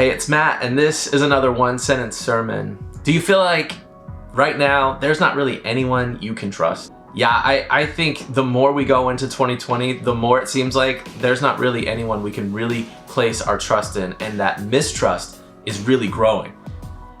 Hey, it's Matt, and this is another one-sentence sermon. Do you feel like right now there's not really anyone you can trust? Yeah, I think the more we go into 2020, the more it seems like there's not really anyone we can really place our trust in, and that mistrust is really growing.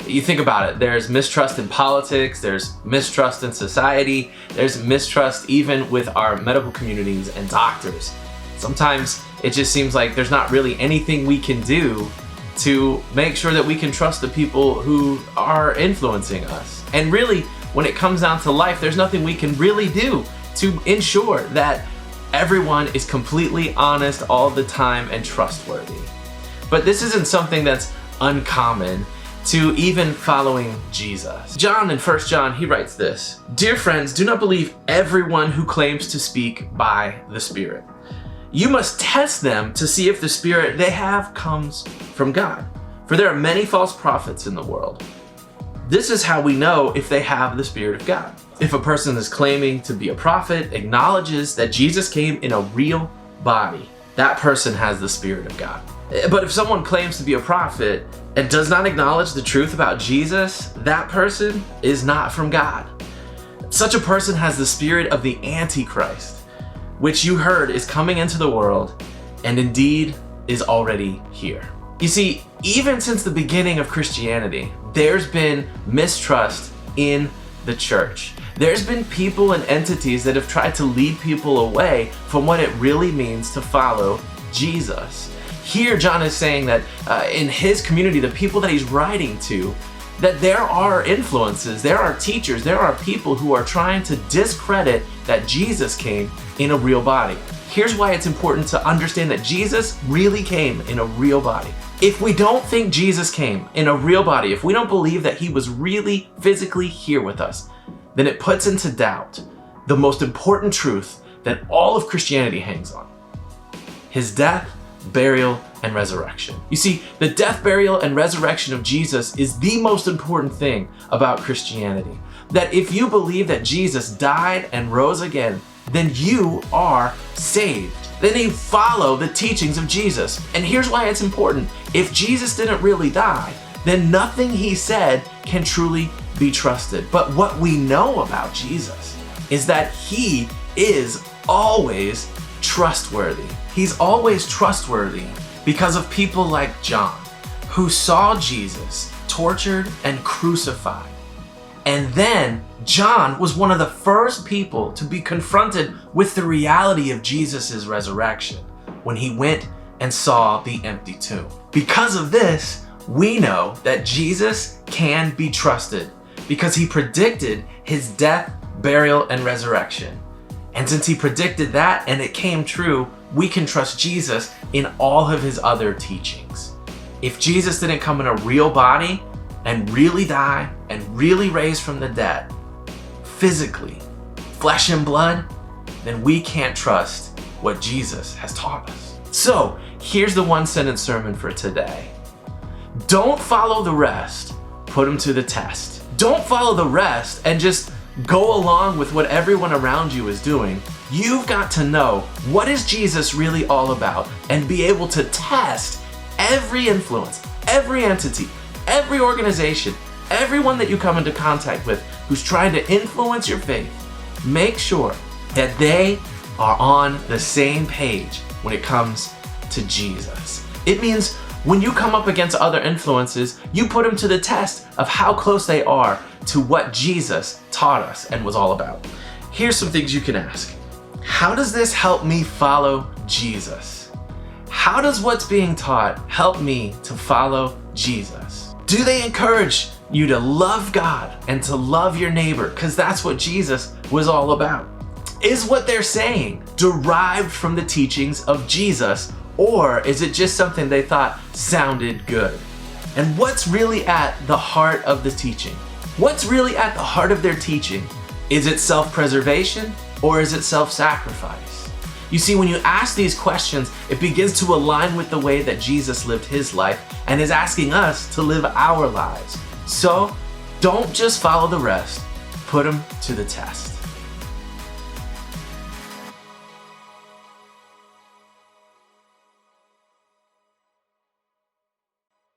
You think about it, there's mistrust in politics, there's mistrust in society, there's mistrust even with our medical communities and doctors. Sometimes it just seems like there's not really anything we can do to make sure that we can trust the people who are influencing us. And really, when it comes down to life, there's nothing we can really do to ensure that everyone is completely honest all the time and trustworthy. But this isn't something that's uncommon to even following Jesus. John in 1 John, he writes this: "Dear friends, do not believe everyone who claims to speak by the Spirit. You must test them to see if the Spirit they have comes from God. For there are many false prophets in the world. This is how we know if they have the Spirit of God. If a person is claiming to be a prophet, acknowledges that Jesus came in a real body, that person has the Spirit of God. But if someone claims to be a prophet and does not acknowledge the truth about Jesus, that person is not from God. Such a person has the spirit of the Antichrist, which you heard is coming into the world and indeed is already here." You see, even since the beginning of Christianity, there's been mistrust in the church. There's been people and entities that have tried to lead people away from what it really means to follow Jesus. Here, John is saying that in his community, the people that he's writing to, that there are influences, there are teachers, there are people who are trying to discredit that Jesus came in a real body. Here's why it's important to understand that Jesus really came in a real body. If we don't think Jesus came in a real body, if we don't believe that he was really physically here with us, then it puts into doubt the most important truth that all of Christianity hangs on: his death, burial, and resurrection. You see, the death, burial, and resurrection of Jesus is the most important thing about Christianity. That if you believe that Jesus died and rose again, then you are saved. Then you follow the teachings of Jesus. And here's why it's important. If Jesus didn't really die, then nothing he said can truly be trusted. But what we know about Jesus is that he is always trustworthy. He's always trustworthy because of people like John, who saw Jesus tortured and crucified. And then John was one of the first people to be confronted with the reality of Jesus' resurrection when he went and saw the empty tomb. Because of this, we know that Jesus can be trusted because he predicted his death, burial, and resurrection. And since he predicted that and it came true, we can trust Jesus in all of his other teachings. If Jesus didn't come in a real body and really die and really raise from the dead, physically, flesh and blood, then we can't trust what Jesus has taught us. So here's the one-sentence sermon for today. Don't follow the rest, put them to the test. Don't follow the rest and just go along with what everyone around you is doing. You've got to know, what is Jesus really all about, and be able to test every influence, every entity, every organization, everyone that you come into contact with who's trying to influence your faith. Make sure that they are on the same page when it comes to Jesus. It means when you come up against other influences, you put them to the test of how close they are to what Jesus taught us and was all about. Here's some things you can ask. How does this help me follow Jesus? How does what's being taught help me to follow Jesus? Do they encourage you to love God and to love your neighbor? Because that's what Jesus was all about. Is what they're saying derived from the teachings of Jesus, or is it just something they thought sounded good? And what's really at the heart of the teaching? What's really at the heart of their teaching? Is it self-preservation or is it self-sacrifice? You see, when you ask these questions, it begins to align with the way that Jesus lived his life and is asking us to live our lives. So don't just follow the rest, put them to the test.